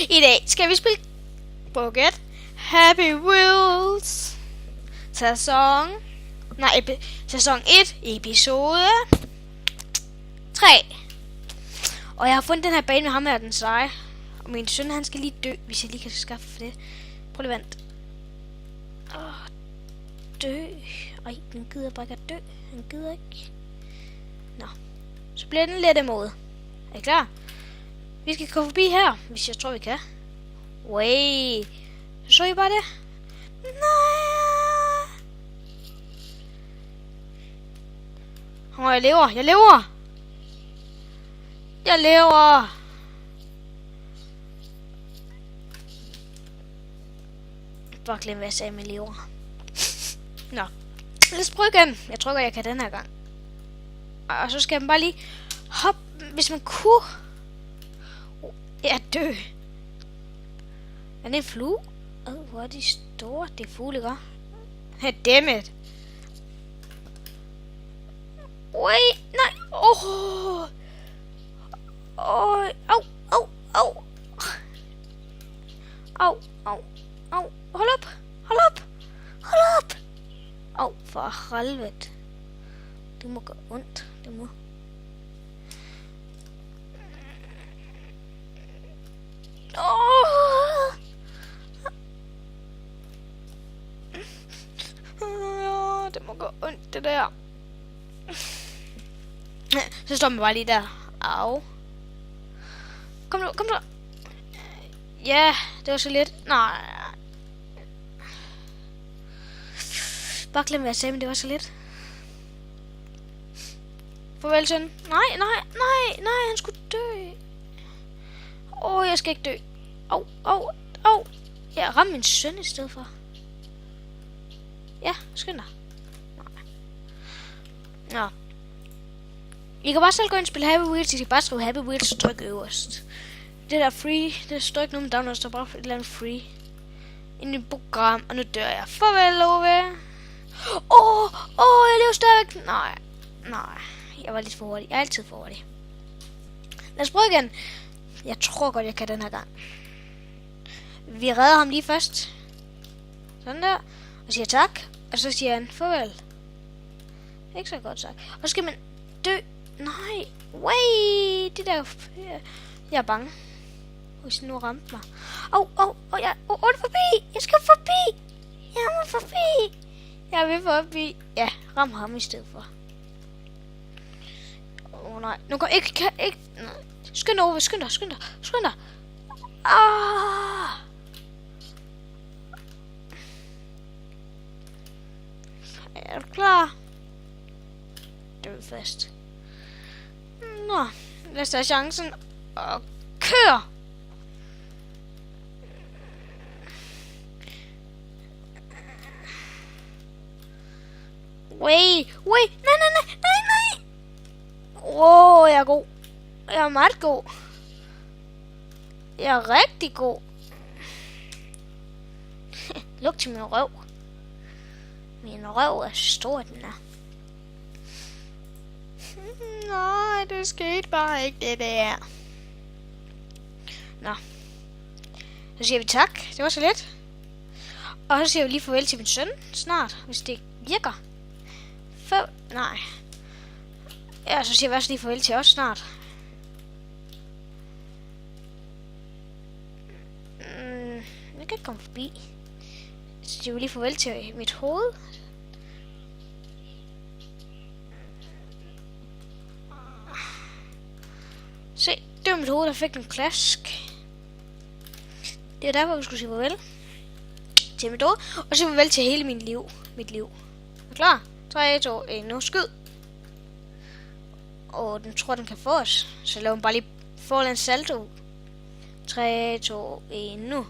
I dag skal vi spille Bucket Happy Wheels sæson 1, episode 3. Og jeg har fundet den her bane med ham her, den seje. Og min søn, han skal lige dø, hvis jeg lige kan skaffe det. Prøv lige vent. Dø. Ej, den gider bare ikke at dø. Den gider ikke. Nå. Så bliver den lidt imod. Er I klar? Vi skal gå forbi her, hvis jeg tror vi kan. Way. Så I bare det? Nej. Jeg lever. Bare glem hvad jeg sagde med lever. Nå. Lad os prøve igen. Jeg tror godt jeg kan den her gang. Og så skal man bare lige hoppe, hvis man kunne. Jeg dø. Er det en flue? Hvor er de store? Det er fugle, ikke? Hey, dammit. Wait, nej. Au. Hold op. Au, for helvede. Det må gå ondt. Det må. Det må gå ondt, det der. Så står man bare lige der. Au. Kom nu. Ja, det var så lidt. Nej. Bare glem hvad jeg sagde, men det var så lidt. Farvel, søn. Nej, han skulle dø. Jeg skal ikke dø. Au. Jeg rammer min søn i stedet for. Ja, skynd dig. Nå. I kan bare selv gå ind og spille Happy Wheels. I kan bare skrive Happy Wheels og trykke øverst. Det der free, det står ikke noget med download, der står bare et eller andet free. Ind i program, og nu dør jeg. Farvel, Love. Jeg lever stadigvæk. Nej. Jeg var lidt for hurtig. Jeg er altid for hurtig. Lad os prøve igen. Jeg tror godt, jeg kan den her gang. Vi redder ham lige først. Sådan der. Og siger tak. Og så siger han farvel. Ikke så godt sagt. Og så skal man dø. Nej. Wait. Det der. Jeg er bange. Hvis nu ramte mig. Det er forbi. Jeg skal forbi. Jeg vil forbi. Ja, ram ham i stedet for. Nej. Nu går ikke. Nej. Skynd dig. Er du klar? Død fast. Nå, lad os tage chancen og kør. Wait. Nej. Jeg er god. Jeg er meget god. Jeg er rigtig god. Luk til min røv. Min røv er stor, den er. Nej, det skete bare ikke det der. Nå. Så siger vi tak. Det var så let. Og så siger vi lige farvel til min søn snart, hvis det virker. Nej. Ja, så siger vi også lige farvel til os snart. Jeg kan ikke komme forbi. Så siger vi lige farvel til mit hoved. Se, det var mit hoved, der fik en klask. Det er derfor, vi skulle sige farvel til mit hoved. Og så sige farvel til hele mit liv. Er klar? 3, 2, 1, nu skyd. Den tror, den kan få os. Så laver den bare lige forlænd salto. 3, 2, 1, nu.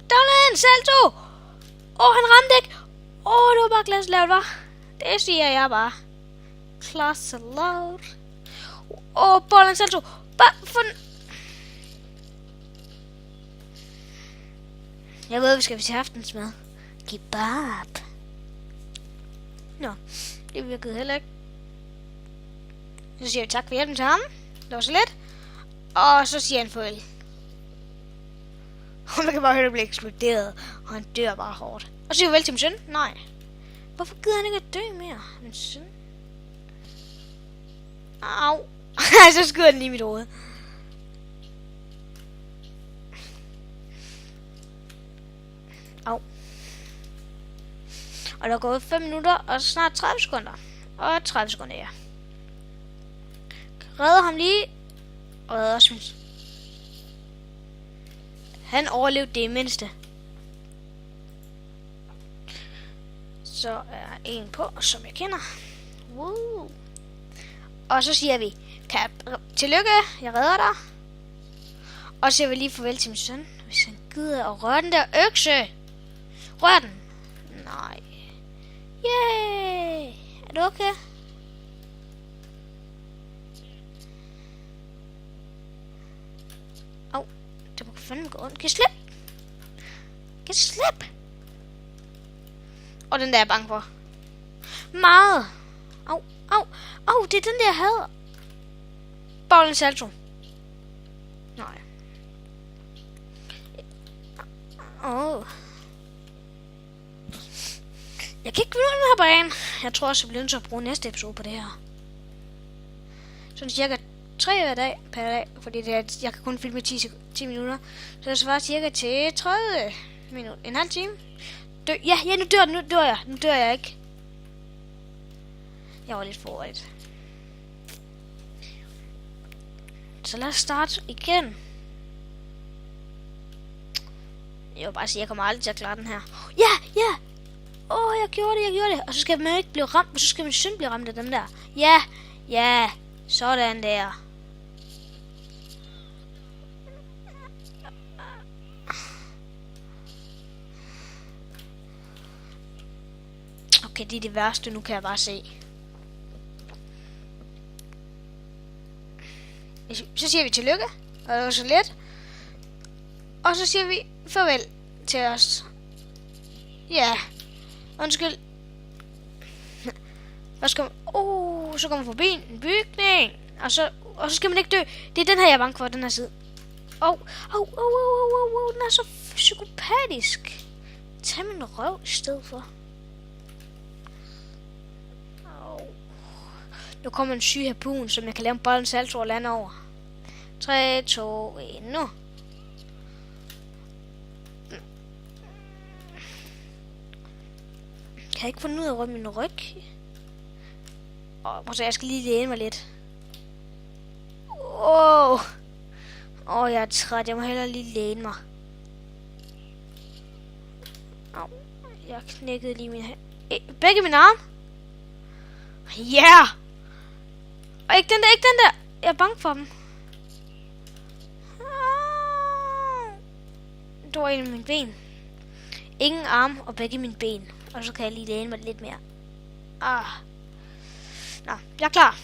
Der var en salto! Han ramte ikke! Det var bare klasse lavt, var. Det siger jeg bare. Klasse lavt. Bollen salto. Bare for den. Jeg ved, vi skal til aftensmad. Kebab. Nå, det virkede heller ikke. Så siger vi tak for hjælpen til ham. Det var så let. Og så siger han farvel. Og man kan bare høre, at det bliver eksploderet. Og han dør bare hårdt. Og så siger vi vel til min søn. Nej. Hvorfor gider han ikke at dø mere? Min søn. Au. Så skyder den i mit hoved. Au. Og der er gået 5 minutter, og snart 30 sekunder. Og 30 sekunder, ja. Redder ham lige. Og redder også min. Han overlevede det mindste. Så er en på, som jeg kender. Woo. Og så siger vi, tillykke, jeg redder dig. Og så siger vi lige farvel til min søn. Hvis han gider at røre den der økse. Rør den. Nej. Yay. Er du okay? Au. Det må fandme gå ondt. Kan jeg slippe? Kan jeg slippe? Og den der er jeg bange for. Meget. Au. Au. Au. Det er den der, jeg hader. Bowling salto. Nej. Jeg kan ikke vinde den her bane. Jeg tror også, jeg bliver nødt til at bruge næste episode på det her. Sådan cirka 3 hver dag per dag. Fordi det er, jeg kan kun filme 10 minutter. Så det svarer cirka til 30 minutter. En halv time. Ja, nu dør jeg ikke. Jeg var lidt forberedt. Så lad os starte igen. Jeg vil bare sige, jeg kommer aldrig til at klare den her. Ja! Jeg gjorde det. Og så skal man ikke blive ramt, og så skal min søn blive ramt af den der. Ja. Sådan der. Okay, det er det værste, nu kan jeg bare se. Så siger vi tillykke, og det var så let. Og så siger vi farvel til os. Ja. Undskyld. Så kommer man forbi en bygning. Og så skal man ikke dø. Det er den her, jeg er bange for, den her side. Den er så psykopatisk. Tag min røv i stedet for. Nu kommer en syg harpun, som jeg kan lave en bolden salto og lande over. 3, 2, 1, nu. Kan jeg ikke finde ud af at røre min ryg? Jeg skal lige læne mig lidt. Jeg er træt. Jeg må hellere lige læne mig. Jeg knækkede lige min hand. Begge mine arme. Ja! Og ikke den der. Jeg er bange for dem. Det var en af mine ben. Ingen arm og begge mine ben. Og så kan jeg lige læne mig lidt mere. Nå, jeg er klar.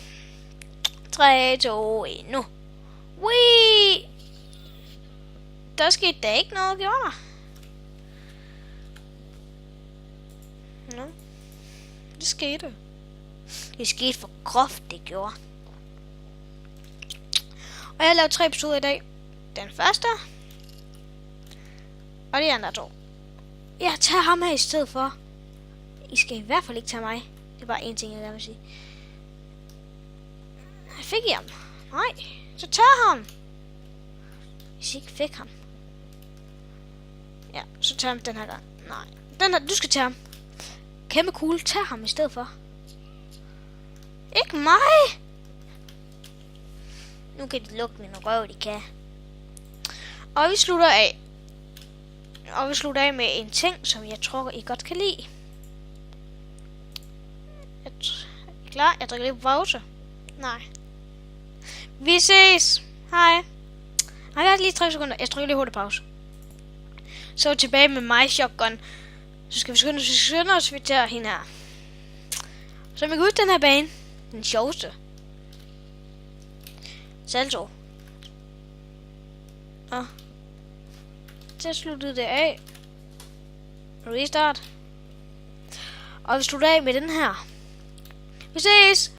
3, 2, 1, nu. Wee! Der skete da ikke noget, gjorde der? Nå. Det skete. Det skete for groft, det gjorde. Og jeg har lavet 3 episoder i dag. Den første. Og de andre 2. Jeg tager ham her i stedet for. I skal i hvert fald ikke tage mig. Det er bare én ting, jeg gerne vil sige. Fik I ham? Nej. Så tag ham. Hvis I ikke fik ham. Ja, så tag ham den her gang. Nej. Den her, du skal tage ham. Kæmpe cool. Tag ham i stedet for. Ikke mig. Nu kan de lukke min røv, de kan. Og vi slutter af med en ting, som jeg tror, I godt kan lide. Er I klar? Jeg trykker lige på pause. Nej. Vi ses. Hej. Jeg har lige 3 sekunder. Jeg trykker lige hurtigt pause. Så tilbage med mig, shotgun. Så skal vi skynde os, vi tager hende her. Så vi kan huske den her bane. Den sjoveste. Salto. Så sluttede det af. Restart. Og vi slutter af med den her. Vi ses!